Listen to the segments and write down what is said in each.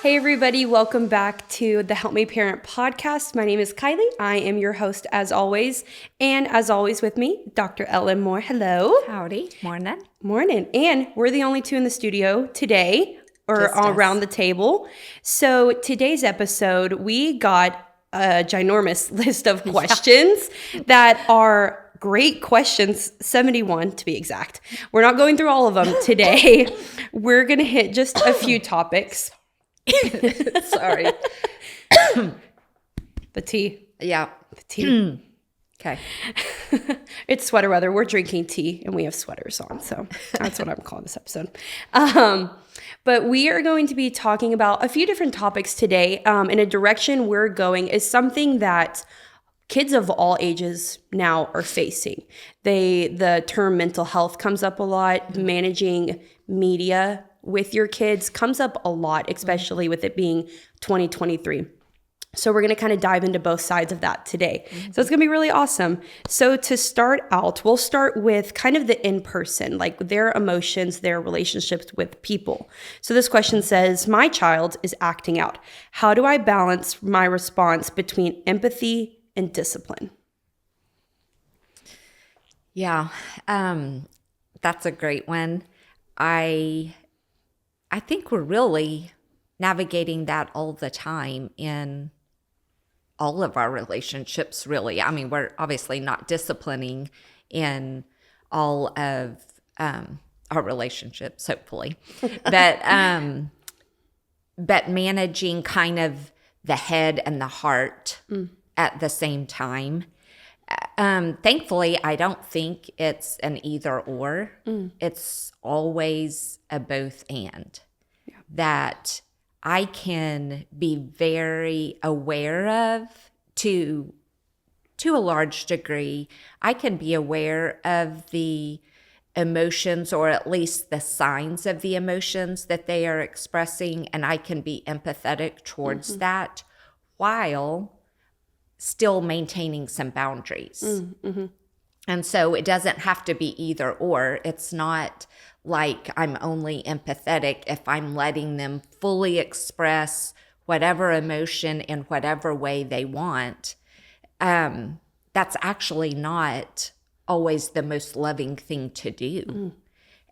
Hey everybody, welcome back to the Help Me Parent podcast. My name is Kiley. I am your host as always. And as always with me, Dr. Ellen Moore. Hello. Howdy. Morning. Morning. And we're the only two in the studio today or Just us. around the table. So today's episode, we got a ginormous list of questions that are great questions, 71 to be exact. We're not going through all of them today. We're going to hit just a few topics. Sorry. The tea. Yeah. The tea. Okay. It's sweater weather. We're drinking tea and we have sweaters on. So that's what I'm calling this episode. But we are going to be talking about a few different topics today. In a direction we're going is something that kids of all ages now are facing. The term mental health comes up a lot. Managing media with your kids comes up a lot, especially with it being 2023. So we're going to kind of dive into both sides of that today. So it's going to be really awesome. So to start out, we'll start with kind of the in-person, like their emotions, their relationships with people. So this question says, my child is acting out. How do I balance my response between empathy and discipline? Yeah. That's a great one. I think we're really navigating that all the time in all of our relationships, really. I mean, we're obviously not disciplining in all of our relationships, hopefully. But managing kind of the head and the heart at the same time. Thankfully, I don't think it's an either or. It's always a both and. Yeah. That I can be very aware of to a large degree. I can be aware of the emotions or at least the signs of the emotions that they are expressing, and I can be empathetic towards that while still maintaining some boundaries. And so it doesn't have to be either or. It's not like I'm only empathetic if I'm letting them fully express whatever emotion in whatever way they want. That's actually not always the most loving thing to do.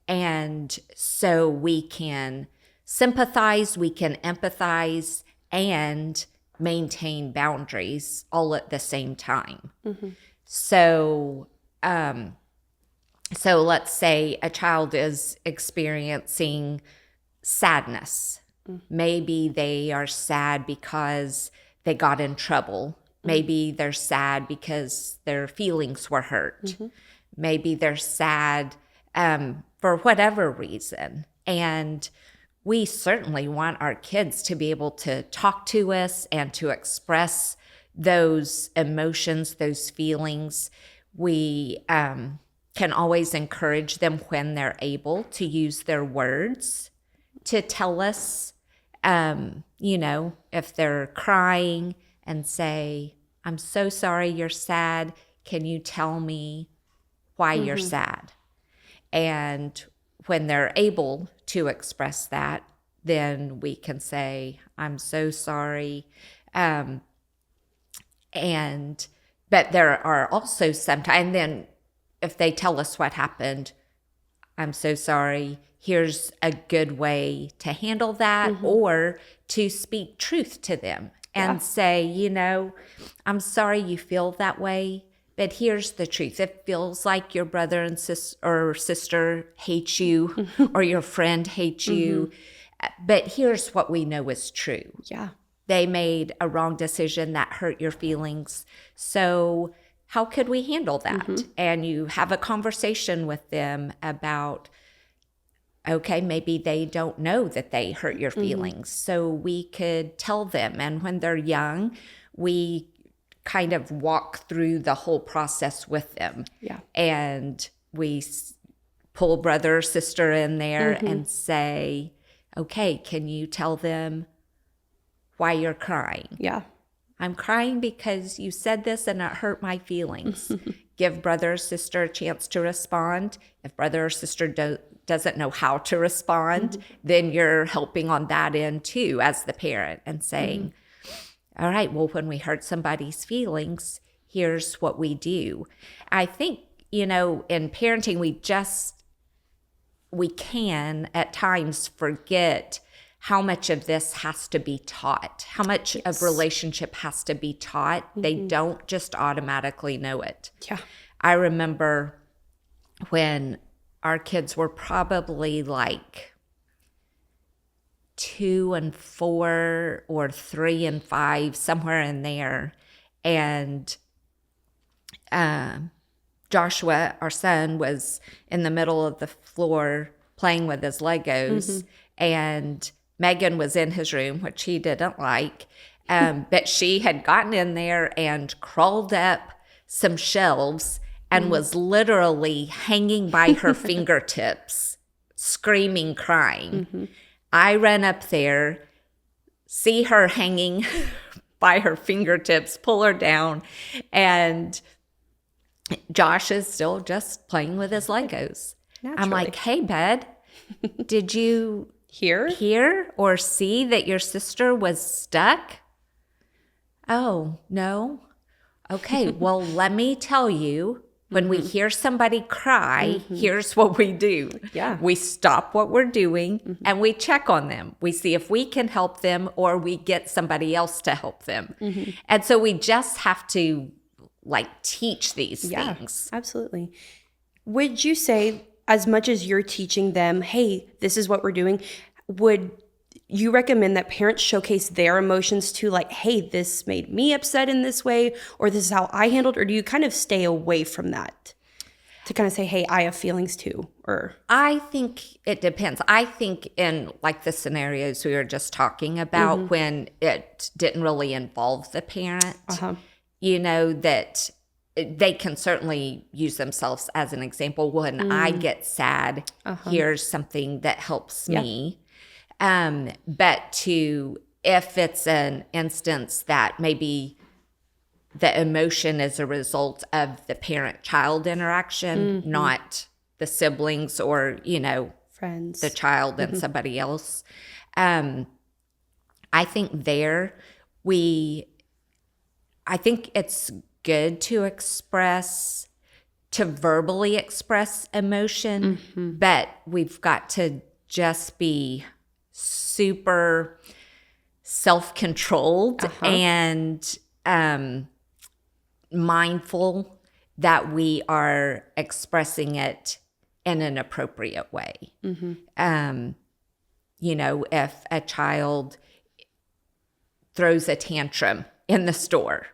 And so we can sympathize, we can empathize, and maintain boundaries all at the same time. So let's say a child is experiencing sadness. Maybe they are sad because they got in trouble. Maybe they're sad because their feelings were hurt. Maybe they're sad for whatever reason. And we certainly want our kids to be able to talk to us and to express those emotions, those feelings. We can always encourage them when they're able to use their words to tell us, if they're crying and say, I'm so sorry you're sad. Can you tell me why you're sad? And when they're able to express that, then we can say, I'm so sorry. But there are also sometimes, then if they tell us what happened, I'm so sorry, here's a good way to handle that, or to speak truth to them and say, I'm sorry you feel that way, but here's the truth. It feels like your brother and sister hates you or your friend hates you, but here's what we know is true. Yeah. They made a wrong decision that hurt your feelings. So how could we handle that? And you have a conversation with them about, okay, maybe they don't know that they hurt your feelings. So we could tell them. And when they're young, we kind of walk through the whole process with them. Yeah. And we pull brother or sister in there and say, okay, can you tell them why you're crying? Yeah. I'm crying because you said this and it hurt my feelings. give brother or sister a chance to respond. If brother or sister doesn't know how to respond, then you're helping on that end too as the parent and saying, all right, well, when we hurt somebody's feelings, here's what we do. I think, in parenting, we can at times forget how much of this has to be taught, how much of relationship has to be taught. They don't just automatically know it. Yeah. I remember when our kids were probably like 2 and 4 or 3 and 5, somewhere in there. And Joshua, our son, was in the middle of the floor playing with his Legos, and Megan was in his room, which he didn't like, but she had gotten in there and crawled up some shelves and was literally hanging by her fingertips, screaming, crying. I ran up there, see her hanging by her fingertips, pull her down, and Josh is still just playing with his Legos. Naturally. I'm like, hey, bud, did you hear or see that your sister was stuck? Oh, no. Okay, well, let me tell you, when we hear somebody cry, here's what we do. Yeah. We stop what we're doing and we check on them. We see if we can help them or we get somebody else to help them. And so we just have to teach these things. Absolutely. Would you say, as much as you're teaching them, hey, this is what we're doing, would you recommend that parents showcase their emotions too? Like, hey, this made me upset in this way, or this is how I handled, or do you kind of stay away from that to kind of say, hey, I have feelings too? Or I think it depends. I think in the scenarios we were just talking about, when it didn't really involve the parent, that they can certainly use themselves as an example. When I get sad, here's something that helps me. But if it's an instance that maybe the emotion is a result of the parent-child interaction, not the siblings or, friends, the child and somebody else, I think I think it's good to verbally express emotion, but we've got to just be super self-controlled and mindful that we are expressing it in an appropriate way. If a child throws a tantrum in the store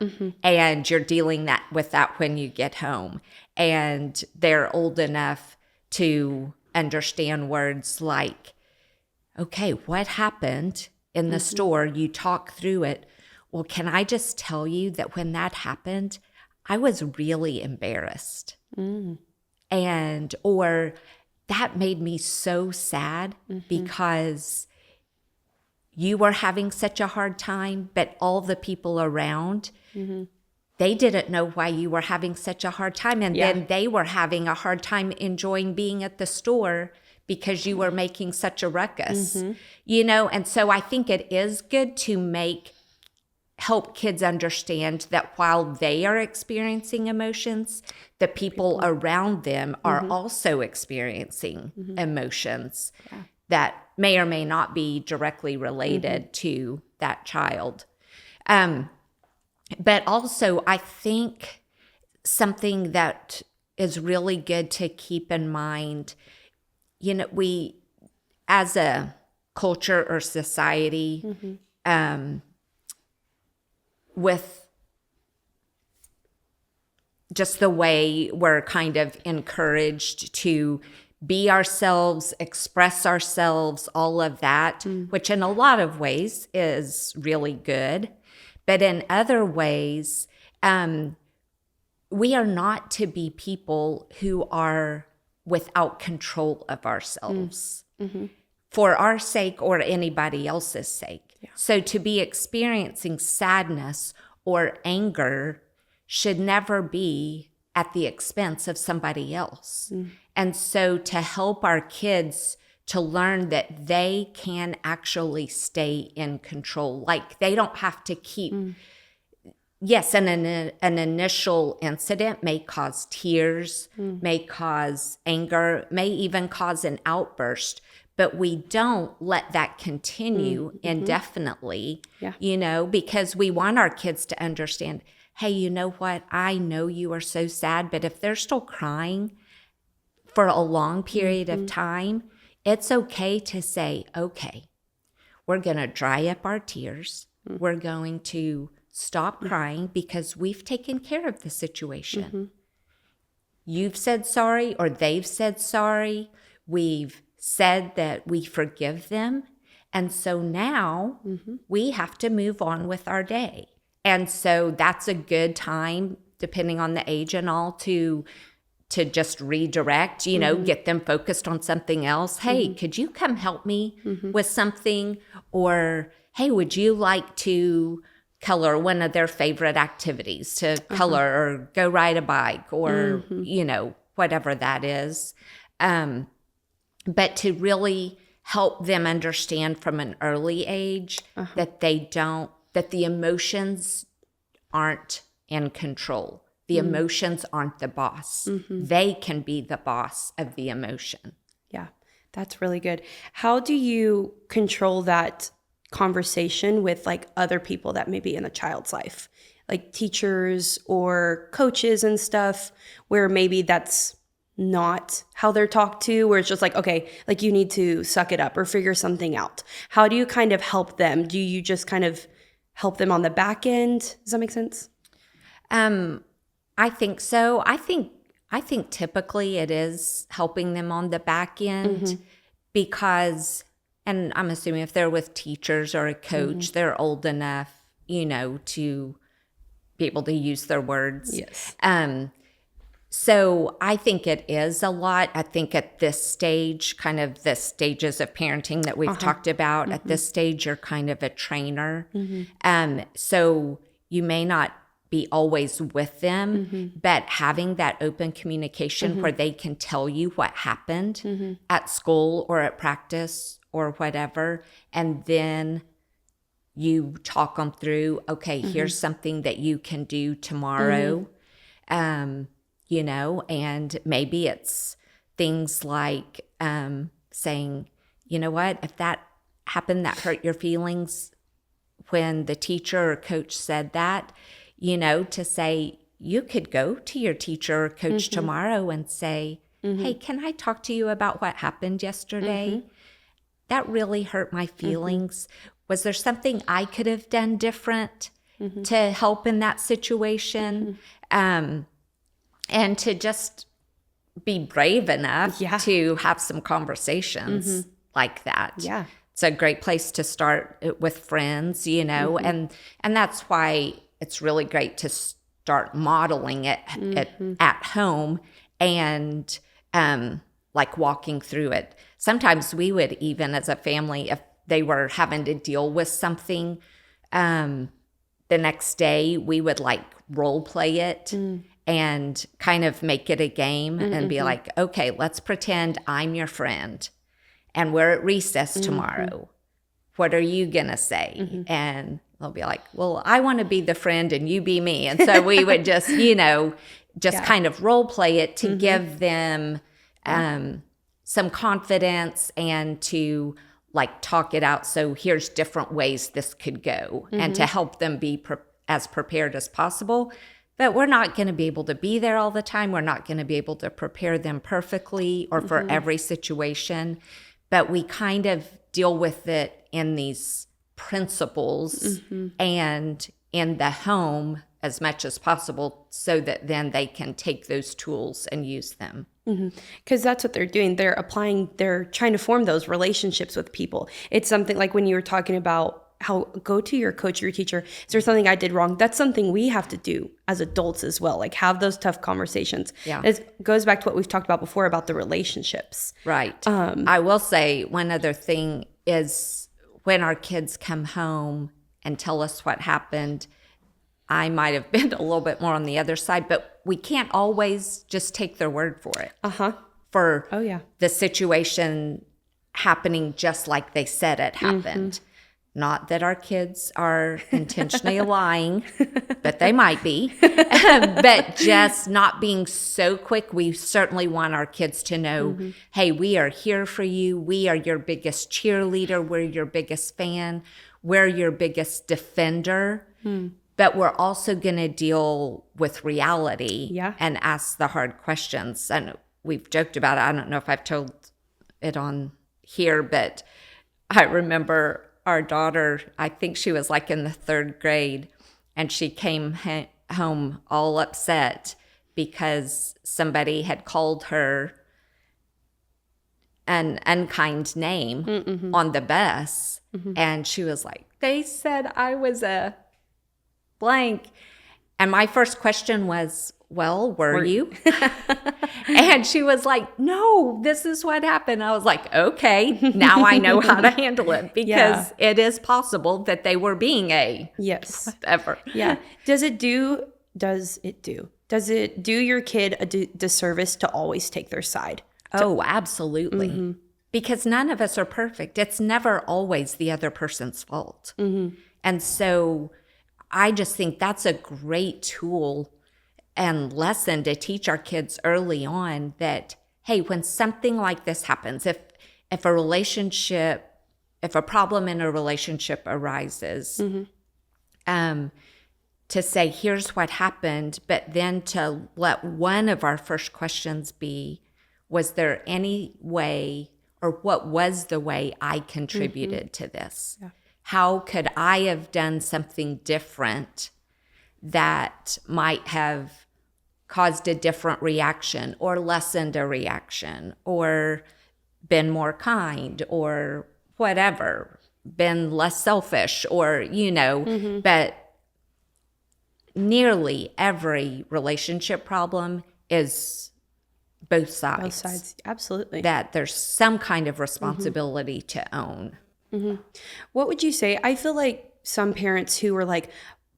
and you're dealing with that when you get home, and they're old enough to understand words like, okay, what happened in the store? You talk through it. Well, can I just tell you that when that happened, I was really embarrassed. Or that made me so sad because you were having such a hard time, but all the people around, they didn't know why you were having such a hard time. And then they were having a hard time enjoying being at the store because you were making such a ruckus, And so I think it is good to help kids understand that while they are experiencing emotions, the people around them are also experiencing emotions that may or may not be directly related to that child. But also, I think something that is really good to keep in mind, we, as a culture or society, with just the way we're kind of encouraged to be ourselves, express ourselves, all of that, which in a lot of ways is really good. But in other ways, we are not to be people who are without control of ourselves for our sake or anybody else's sake. Yeah. So to be experiencing sadness or anger should never be at the expense of somebody else. And so to help our kids to learn that they can actually stay in control, like they don't have to keep, yes, an initial incident may cause tears, may cause anger, may even cause an outburst, but we don't let that continue indefinitely, because we want our kids to understand, hey, you know what? I know you are so sad, but if they're still crying for a long period of time, it's okay to say, okay, we're going to dry up our tears. We're going to stop crying because we've taken care of the situation. You've said sorry, or they've said sorry. We've said that we forgive them. And so now we have to move on with our day. And so that's a good time, depending on the age and all, to just redirect, get them focused on something else. Hey, could you come help me with something? Or, hey, would you like to color one of their favorite activities, to color or go ride a bike, or, whatever that is. But to really help them understand from an early age that that the emotions aren't in control. The emotions aren't the boss. They can be the boss of the emotion. Yeah, that's really good. How do you control that conversation with like other people that may be in a child's life, like teachers or coaches and stuff, where maybe that's not how they're talked to, where it's just like, okay, like you need to suck it up or figure something out? How do you kind of help them? Do you just kind of help them on the back end? Does that make sense? I think so. I think typically it is helping them on the back end because, and I'm assuming if they're with teachers or a coach, they're old enough, to be able to use their words. Yes. So I think it is a lot. I think at this stage, kind of the stages of parenting that we've talked about, at this stage, you're kind of a trainer. So you may not be always with them, but having that open communication where they can tell you what happened at school or at practice or whatever, and then you talk them through, okay, here's something that you can do tomorrow. And maybe it's things like saying, you know what, if that happened, that hurt your feelings when the teacher or coach said that, to say, you could go to your teacher or coach tomorrow and say, hey, can I talk to you about what happened yesterday? That really hurt my feelings. Was there something I could have done different to help in that situation? And to just be brave enough to have some conversations like that. Yeah. It's a great place to start with friends, and that's why it's really great to start modeling it at home and like walking through it. Sometimes we would even, as a family, if they were having to deal with something, the next day we would like role play it and kind of make it a game and be like, okay, let's pretend I'm your friend and we're at recess tomorrow. What are you going to say? And they'll be like, well, I want to be the friend and you be me. And so we would just, kind of role play it to give them some confidence and to like talk it out. So here's different ways this could go and to help them be as prepared as possible. But we're not going to be able to be there all the time. We're not going to be able to prepare them perfectly or for every situation. But we kind of deal with it in these principles and in the home as much as possible so that then they can take those tools and use them. Because that's what they're doing. They're trying to form those relationships with people. It's something like when you were talking about how go to your coach, your teacher. Is there something I did wrong? That's something we have to do as adults as well. Like have those tough conversations. Yeah. It goes back to what we've talked about before about the relationships. Right. I will say one other thing is when our kids come home and tell us what happened, I might have been a little bit more on the other side, but we can't always just take their word for it. For Oh, yeah. the situation happening just like they said it happened. Not that our kids are intentionally lying, but they might be. But just not being so quick. We certainly want our kids to know, hey, we are here for you. We are your biggest cheerleader. We're your biggest fan. We're your biggest defender. But we're also going to deal with reality and ask the hard questions. And we've joked about it. I don't know if I've told it on here, but I remember our daughter, I think she was like in the 3rd grade, and she came home all upset because somebody had called her an unkind name on the bus. And she was like, they said I was a blank. And my first question was, well, were you? And she was like, no, this is what happened. I was like, okay, now I know how to handle it, because it is possible that they were being a whatever. Yeah. Does it do your kid a disservice to always take their side? Oh, absolutely. Because none of us are perfect. It's never always the other person's fault. And so I just think that's a great tool and lesson to teach our kids early on that, hey, when something like this happens, if a problem in a relationship arises, to say, here's what happened, but then to let one of our first questions be, was there any way, or what was the way I contributed to this? How could I have done something different that might have caused a different reaction or lessened a reaction or been more kind or whatever, been less selfish or, but nearly every relationship problem is both sides. Both sides, absolutely. That there's some kind of responsibility to own. What would you say? I feel like some parents who are like,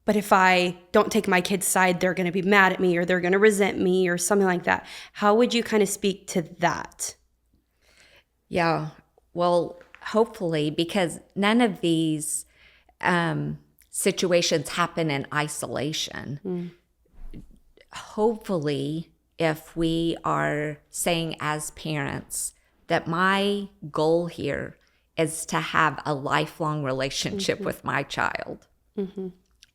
but if I don't take my kid's side, they're going to be mad at me or they're going to resent me or something like that. How would you kind of speak to that? Yeah, well, hopefully, because none of these situations happen in isolation. Hopefully, if we are saying as parents that my goal here is to have a lifelong relationship with my child,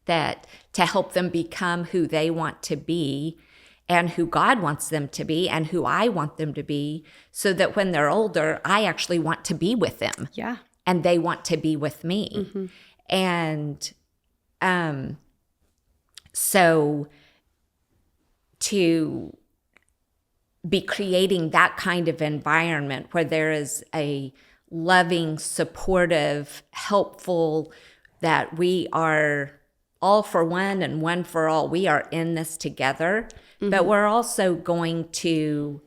that to help them become who they want to be and who God wants them to be and who I want them to be, so that when they're older, I actually want to be with them. Yeah. And they want to be with me. And so to be creating that kind of environment where there is a loving, supportive, helpful, that we are all for one and one for all. We are in this together, but we're also going to,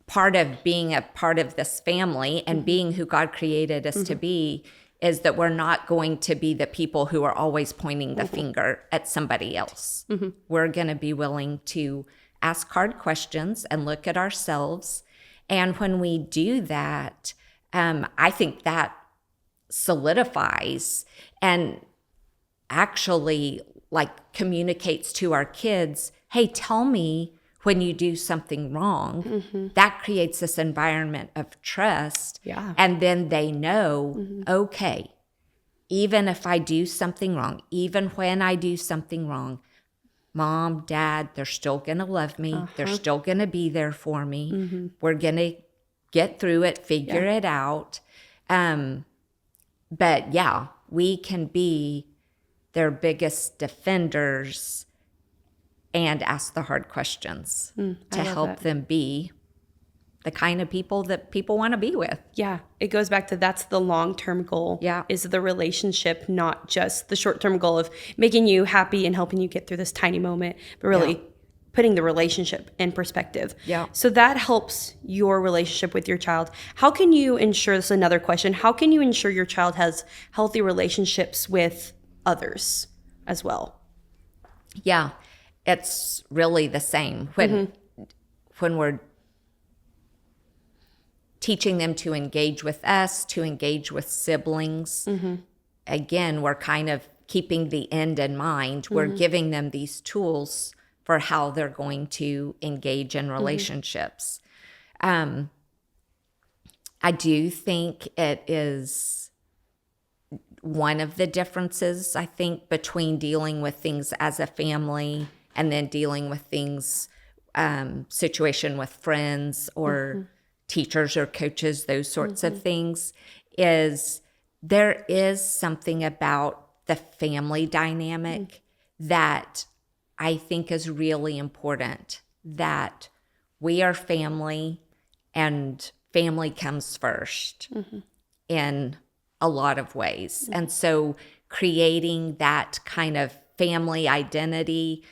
part of being a part of this family and being who God created us to be, is that we're not going to be the people who are always pointing the finger at somebody else. We're going to be willing to ask hard questions and look at ourselves. And when we do that, I think that solidifies and actually communicates to our kids, hey, tell me when you do something wrong. That creates this environment of trust. Yeah. And then they know, okay, even if I do something wrong, even when I do something wrong, Mom, Dad, they're still going to love me. They're still going to be there for me. We're going to get through it, figure it out. But yeah, we can be their biggest defenders and ask the hard questions to help them be the kind of people that people want to be with. Yeah. It goes back to, that's the long-term goal. Yeah. Is the relationship, not just the short-term goal of making you happy and helping you get through this tiny moment, but really putting the relationship in perspective. Yeah. So that helps your relationship with your child. How can you ensure, this is another question, how can you ensure your child has healthy relationships with others as well? Yeah, it's really the same when we're teaching them to engage with us, to engage with siblings. Again, we're kind of keeping the end in mind. We're giving them these tools for how they're going to engage in relationships. I do think it is one of the differences, I think, between dealing with things as a family and then dealing with things, situation with friends or teachers or coaches, those sorts of things, is there is something about the family dynamic that I think is really important, that we are family and family comes first in a lot of ways. And so creating that kind of family identity,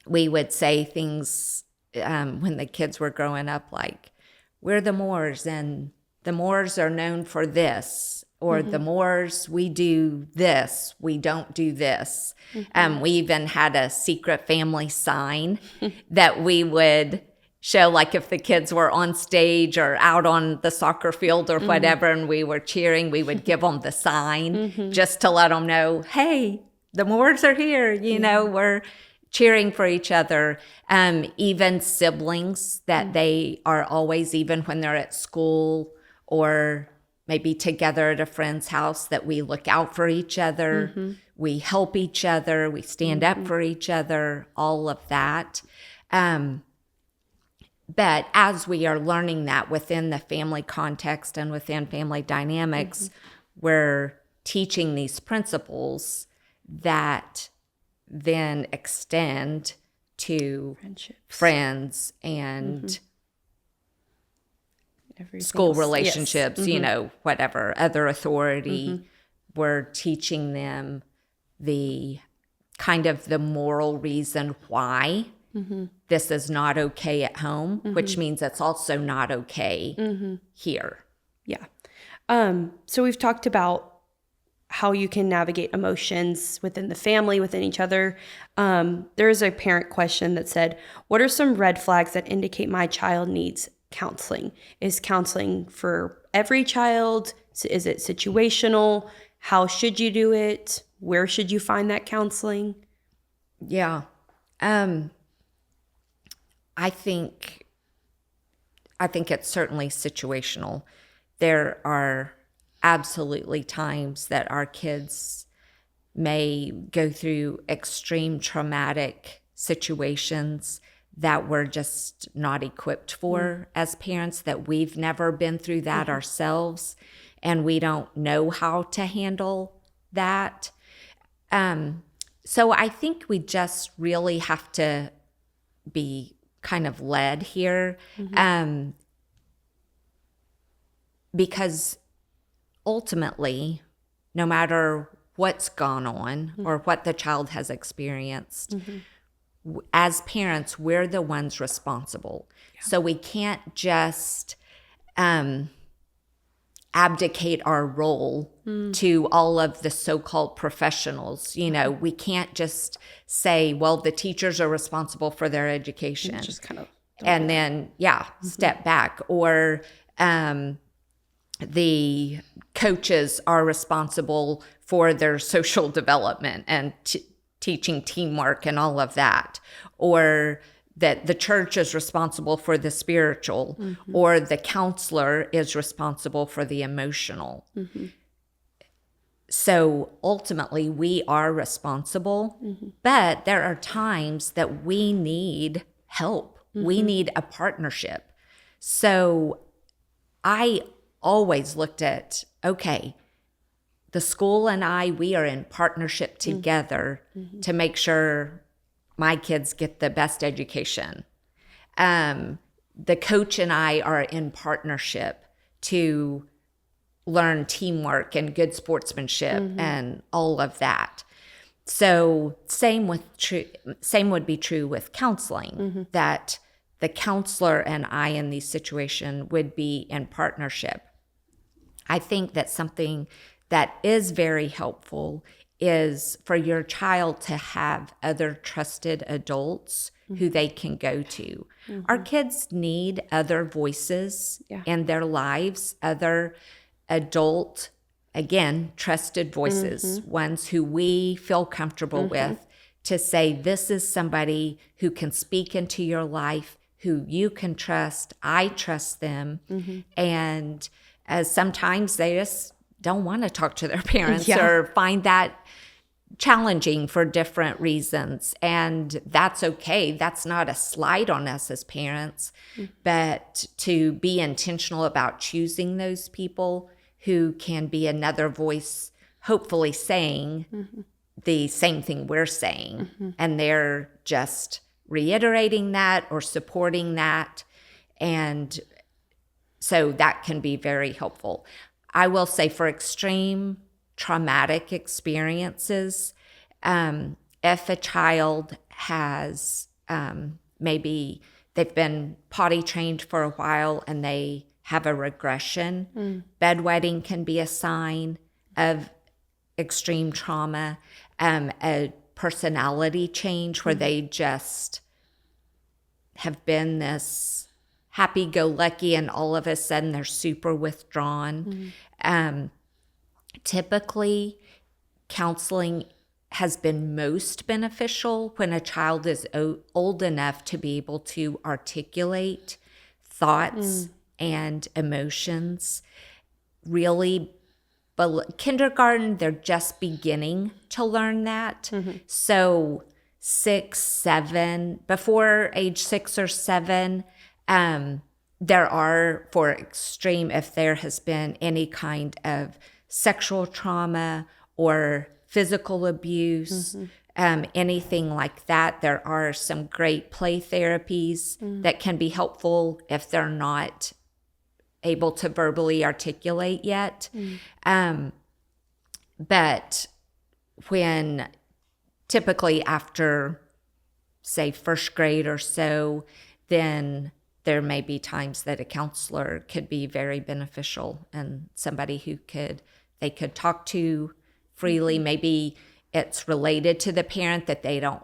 we would say things when the kids were growing up, like, we're the Moores and the Moores are known for this, or the Moores, we do this, we don't do this. We even had a secret family sign that we would show, like if the kids were on stage or out on the soccer field or whatever, and we were cheering, we would give them the sign just to let them know, hey, the Moores are here, you know, we're cheering for each other. Even siblings, that they are always, even when they're at school or maybe together at a friend's house, that we look out for each other, we help each other, we stand up for each other, all of that. But as we are learning that within the family context and within family dynamics, we're teaching these principles that then extend to friends and school else. relationships, Yes. you know, whatever, other authority. We're teaching them the kind of the moral reason why this is not okay at home, which means it's also not okay here. Yeah. So we've talked about how you can navigate emotions within the family, within each other. There is a parent question that said, what are some red flags that indicate my child needs counseling? Is counseling for every child? Is it situational? How should you do it? Where should you find that counseling? Yeah. I think it's certainly situational. There are absolutely times that our kids may go through extreme traumatic situations that we're just not equipped for as parents, that we've never been through that ourselves, and we don't know how to handle that. So I think we just really have to be kind of led here, because ultimately, no matter what's gone on or what the child has experienced, as parents, we're the ones responsible. Yeah. So we can't just abdicate our role to all of the so-called professionals. You know, we can't just say, well, the teachers are responsible for their education. Just kind of and then, step back. Or the coaches are responsible for their social development and teaching teamwork and all of that. Or that the church is responsible for the spiritual, or the counselor is responsible for the emotional. So ultimately, we are responsible, but there are times that we need help. We need a partnership. So I always looked at, okay, the school and we are in partnership together to make sure my kids get the best education. The coach and I are in partnership to learn teamwork and good sportsmanship and all of that. So same would be true with counseling, that the counselor and I in these situations would be in partnership. I think that something that is very helpful is for your child to have other trusted adults who they can go to. Our kids need other voices in their lives, other adult, again, trusted voices, ones who we feel comfortable with, to say, this is somebody who can speak into your life, who you can trust. I trust them. And sometimes they just don't want to talk to their parents or find that challenging for different reasons. And that's okay. That's not a slight on us as parents, but to be intentional about choosing those people who can be another voice, hopefully saying the same thing we're saying. And they're just reiterating that or supporting that. And so that can be very helpful. I will say for extreme traumatic experiences, if a child has maybe they've been potty trained for a while and they have a regression, bedwetting can be a sign of extreme trauma, a personality change where they just have been this happy-go-lucky and all of a sudden they're super withdrawn. Typically, counseling has been most beneficial when a child is old enough to be able to articulate thoughts and emotions. Really, but kindergarten, they're just beginning to learn that. So 6, 7, before age 6 or 7, there are, for extreme, if there has been any kind of sexual trauma or physical abuse, anything like that, there are some great play therapies that can be helpful if they're not able to verbally articulate yet. But when typically after, say, first grade or so, then there may be times that a counselor could be very beneficial and somebody who they could talk to freely. Maybe it's related to the parent that they don't,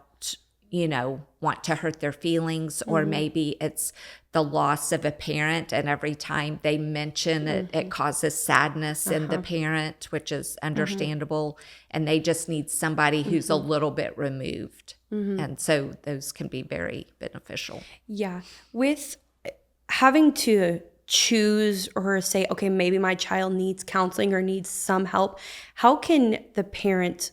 want to hurt their feelings, or maybe it's the loss of a parent, and every time they mention it, it causes sadness in the parent, which is understandable, and they just need somebody who's a little bit removed. And so those can be very beneficial. Yeah. With having to choose or say, okay, maybe my child needs counseling or needs some help, how can the parent,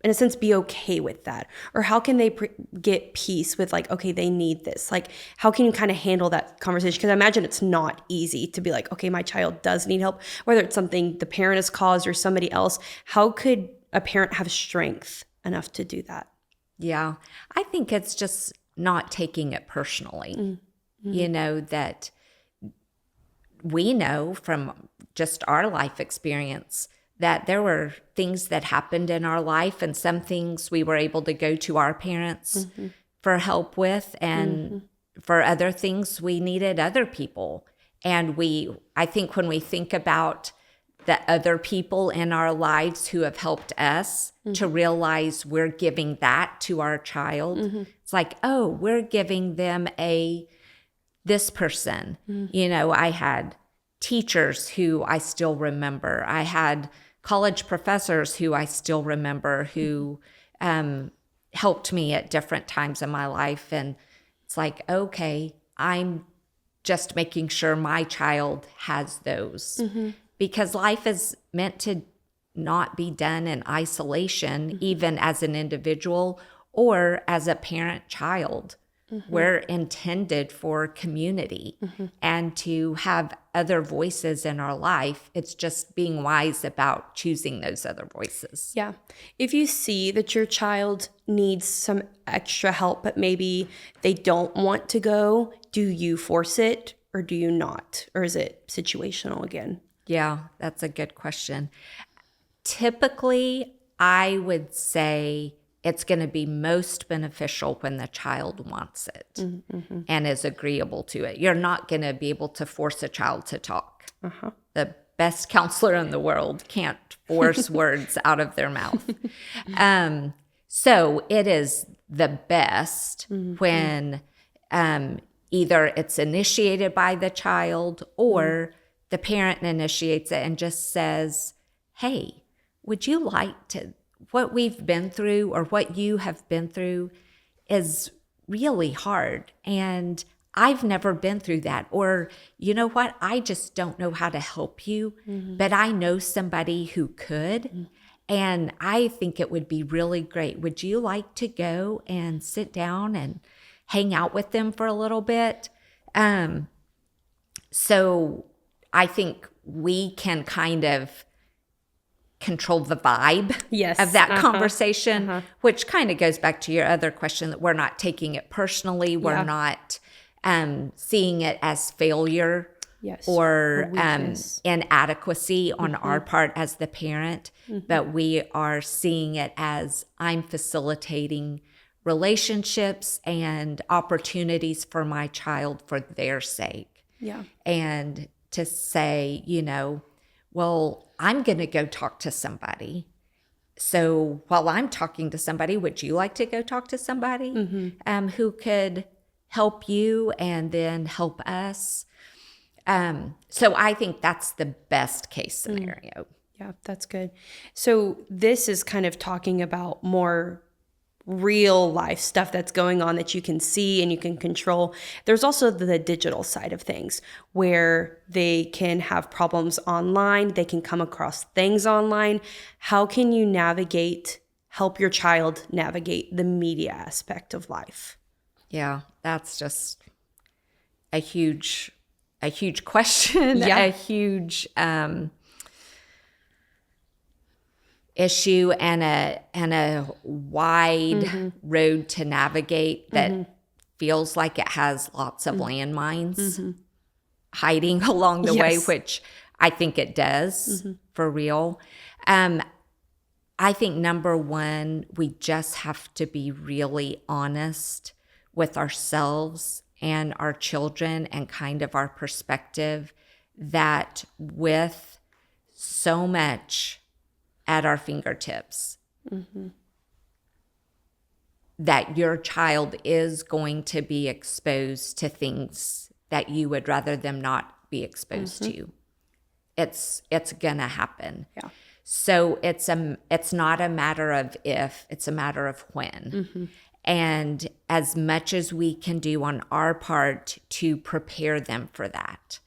in a sense, be okay with that? Or how can they get peace with, like, okay, they need this? Like, how can you kind of handle that conversation? Because I imagine it's not easy to be like, okay, my child does need help, whether it's something the parent has caused or somebody else. How could a parent have strength enough to do that? Yeah, I think it's just not taking it personally. That we know from just our life experience that there were things that happened in our life, and some things we were able to go to our parents for help with, and for other things we needed other people. And I think when we think about the other people in our lives who have helped us, to realize we're giving that to our child. It's like, oh, we're giving them this person. I had teachers who I still remember. I had college professors who I still remember, who helped me at different times in my life. And it's like, okay, I'm just making sure my child has those. Because life is meant to not be done in isolation, even as an individual or as a parent-child. We're intended for community and to have other voices in our life. It's just being wise about choosing those other voices. Yeah. If you see that your child needs some extra help, but maybe they don't want to go, do you force it or do you not? Or is it situational again? Yeah, that's a good question. Typically, I would say it's going to be most beneficial when the child wants it and is agreeable to it. You're not going to be able to force a child to talk. The best counselor in the world can't force words out of their mouth. So it is the best when either it's initiated by the child or the parent initiates it and just says, hey, would you like to, what we've been through or what you have been through is really hard. And I've never been through that. Or, you know what? I just don't know how to help you, but I know somebody who could. And I think it would be really great. Would you like to go and sit down and hang out with them for a little bit? So I think we can kind of control the vibe of that conversation, which kind of goes back to your other question, that we're not taking it personally. We're not seeing it as failure or inadequacy on our part as the parent, but we are seeing it as I'm facilitating relationships and opportunities for my child for their sake. Yeah. And to say, you know, well, I'm going to go talk to somebody. So while I'm talking to somebody, would you like to go talk to somebody who could help you and then help us? So I think that's the best case scenario. Yeah, that's good. So this is kind of talking about more real life stuff that's going on that you can see and you can control. There's also the digital side of things where they can have problems online. They can come across things online. How can you help your child navigate the media aspect of life? Yeah, that's just a huge question, a huge issue and a wide road to navigate that feels like it has lots of landmines hiding along the way, which I think it does for real. I think number one, we just have to be really honest with ourselves and our children and kind of our perspective that with so much at our fingertips, that your child is going to be exposed to things that you would rather them not be exposed to. It's gonna happen. Yeah. So it's not a matter of if, it's a matter of when. And as much as we can do on our part to prepare them for that.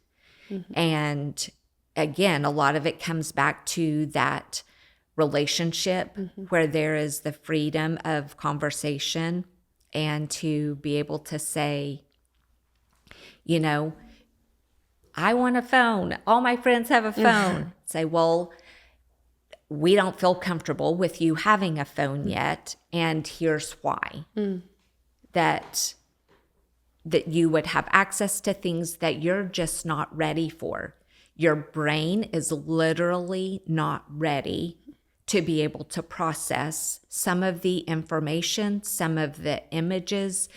And again, a lot of it comes back to that relationship where there is the freedom of conversation and to be able to say, you know, I want a phone. All my friends have a phone. Say, well, we don't feel comfortable with you having a phone yet, and here's why. That you would have access to things that you're just not ready for. Your brain is literally not ready to be able to process some of the information, some of the images,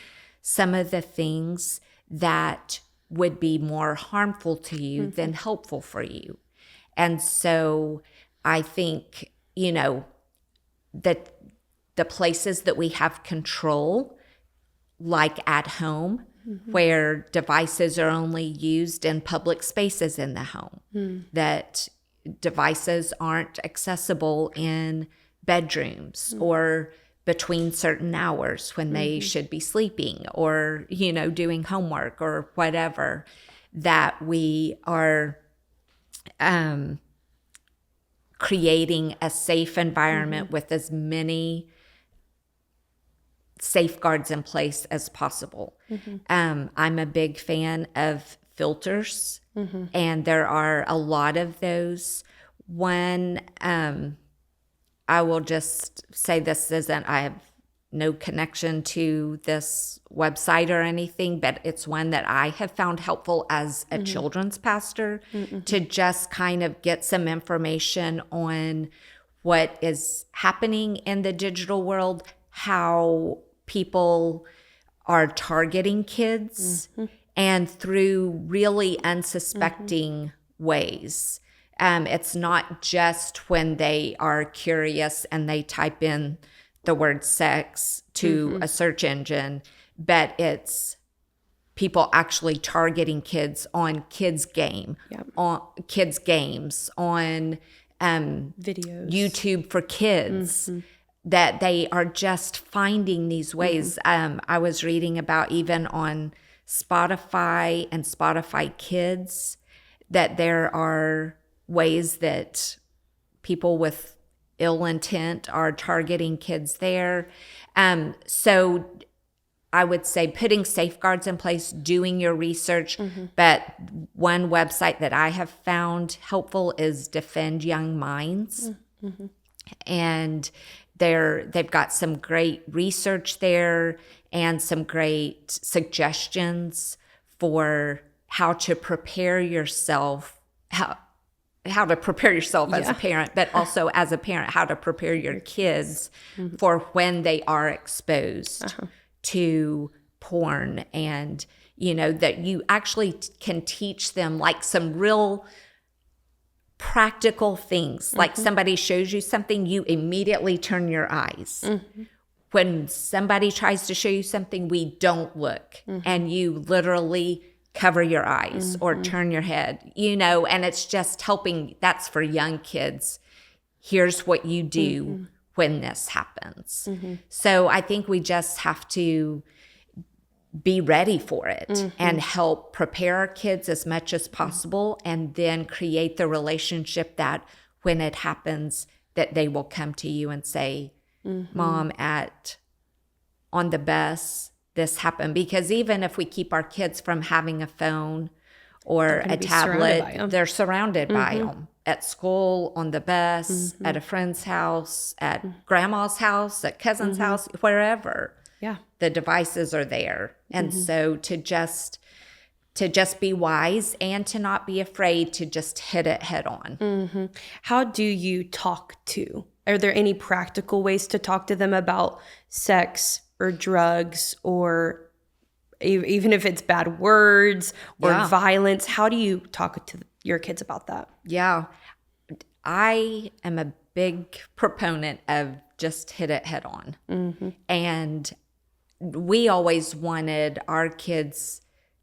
some of the things that would be more harmful to you than helpful for you. And so I think, you know, that the places that we have control, like at home, where devices are only used in public spaces in the home, that devices aren't accessible in bedrooms or between certain hours when they should be sleeping or, you know, doing homework or whatever, that we are creating a safe environment with as many safeguards in place as possible. I'm a big fan of filters, and there are a lot of those. One, I will just say this isn't, I have no connection to this website or anything, but it's one that I have found helpful as a children's pastor to just kind of get some information on what is happening in the digital world, how people are targeting kids and through really unsuspecting ways. It's not just when they are curious and they type in the word sex to a search engine, but it's people actually targeting kids on kids games, on Videos. YouTube for kids, that they are just finding these ways. I was reading about even on Spotify and Spotify Kids that there are ways that people with ill intent are targeting kids there. So I would say putting safeguards in place, doing your research. But one website that I have found helpful is Defend Young Minds. And they've got some great research there and some great suggestions for how to prepare yourself, how to prepare yourself as a parent, but also as a parent, how to prepare your kids for when they are exposed to porn. And, that you actually can teach them like some real practical things. Like somebody shows you something, you immediately turn your eyes. When somebody tries to show you something, we don't look, and you literally cover your eyes or turn your head, and it's just helping. That's for young kids. Here's what you do when this happens. So I think we just have to be ready for it and help prepare our kids as much as possible, and then create the relationship that when it happens, that they will come to you and say, Mom, on the bus, this happened. Because even if we keep our kids from having a phone or a tablet, they're surrounded by them at school, on the bus, at a friend's house, at grandma's house, at cousin's house, wherever. Yeah. The devices are there. And so to just be wise and to not be afraid to just hit it head on. How do you talk to? Are there any practical ways to talk to them about sex or drugs, or even if it's bad words or violence? How do you talk to your kids about that? Yeah. I am a big proponent of just hit it head on. And we always wanted our kids,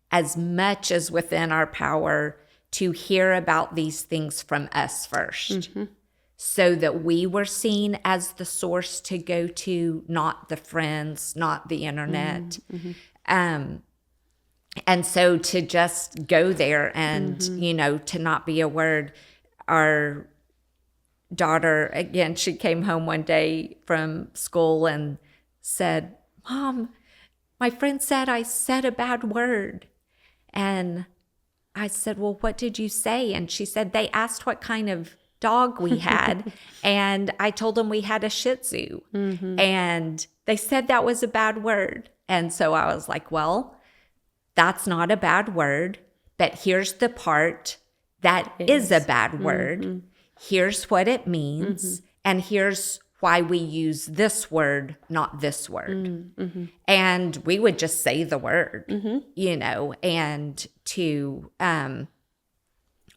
as much as within our power, to hear about these things from us first. So that we were seen as the source to go to, not the friends, not the internet. And so to just go there and, to not be a word. Our daughter, again, she came home one day from school and said, Mom, my friend said I said a bad word. And I said, well, what did you say? And she said, they asked what kind of dog we had. And I told them we had a Shih Tzu. And they said that was a bad word. And so I was like, well, that's not a bad word, but here's the part that is a bad word. Here's what it means. And here's why we use this word, not this word. And we would just say the word, and to,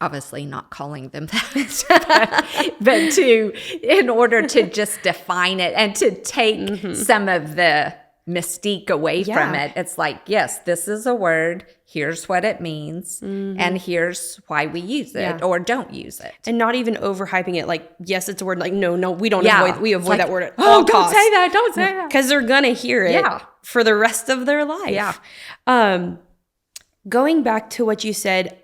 obviously not calling them that, but in order to just define it and to take some of the mystique away from it. It's like, yes, this is a word. Here's what it means. And here's why we use it or don't use it. And not even overhyping it. Like, yes, it's a word. Like, no, we don't avoid. We avoid that word at all costs. Don't say that. Don't say that. Because they're going to hear it for the rest of their life. Going back to what you said,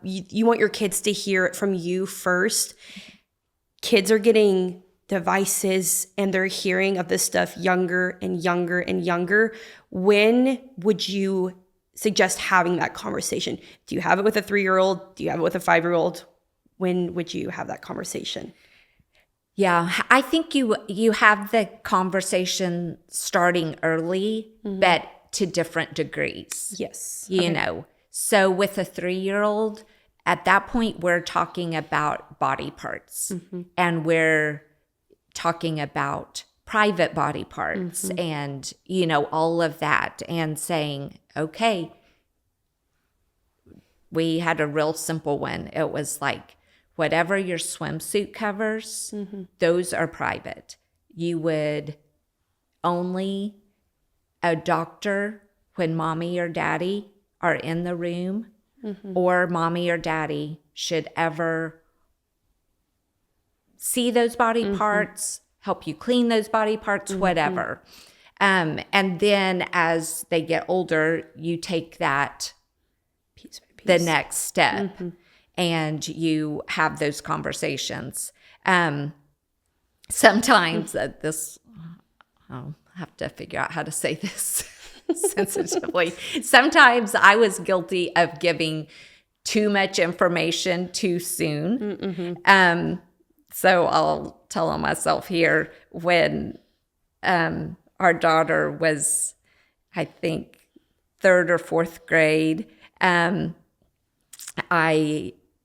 you want your kids to hear it from you first. Kids are getting devices and they're hearing of this stuff younger and younger and younger. When would you suggest having that conversation? Do you have it with a 3-year-old? Do you have it with a 5-year-old? When would you have that conversation? Yeah, I think you have the conversation starting early, but to different degrees. Yes. You know, so with a 3-year-old, at that point, we're talking about body parts and we're talking about private body parts and, all of that, and saying, okay, we had a real simple one. It was like, whatever your swimsuit covers, those are private. You would only a doctor when mommy or daddy are in the room, or mommy or daddy should ever see those body parts, help you clean those body parts, whatever. And then as they get older, you take that Piece by piece. the next step and you have those conversations. Sometimes I'll have to figure out how to say this sensitively. Sometimes I was guilty of giving too much information too soon. So I'll tell on myself here when our daughter was, I think, 3rd or 4th grade,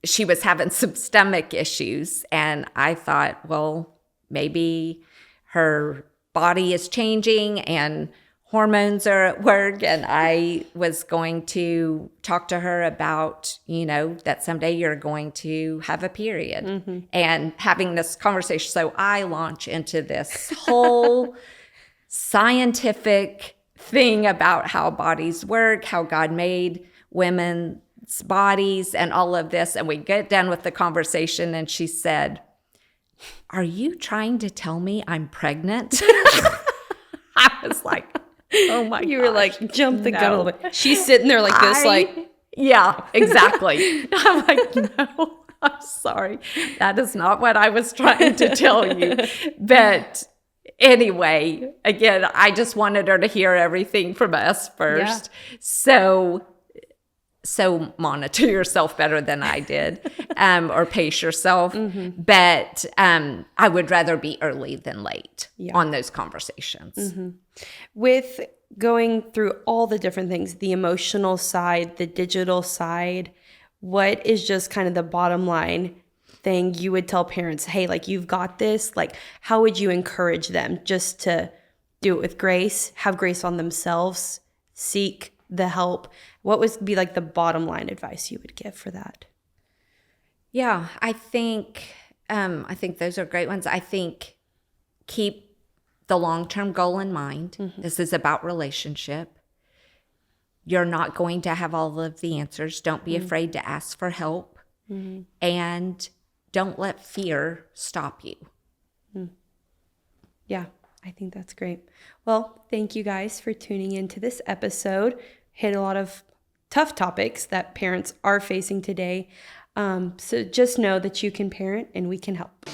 she was having some stomach issues, and I thought, well, maybe her body is changing and hormones are at work, and I was going to talk to her about, that someday you're going to have a period, and having this conversation. So I launch into this whole scientific thing about how bodies work, how God made women's bodies and all of this. And we get done with the conversation and she said, "Are you trying to tell me I'm pregnant?" I was like, oh my God. You were like, jump the gun a little bit. She's sitting there like this, yeah, exactly. I'm like, no, I'm sorry. That is not what I was trying to tell you. But anyway, again, I just wanted her to hear everything from us first. Yeah. So monitor yourself better than I did, or pace yourself. But I would rather be early than late on those conversations. With going through all the different things, the emotional side, the digital side, what is just kind of the bottom line thing you would tell parents? Hey, like, you've got this. Like, how would you encourage them just to do it with grace, have grace on themselves, seek the help? What would be like the bottom line advice you would give for that? Yeah, I think those are great ones. I think keep the long-term goal in mind. This is about relationship. You're not going to have all of the answers. Don't be afraid to ask for help. And don't let fear stop you. Yeah, I think that's great. Well, thank you guys for tuning into this episode. Hit a lot of tough topics that parents are facing today. So just know that you can parent and we can help.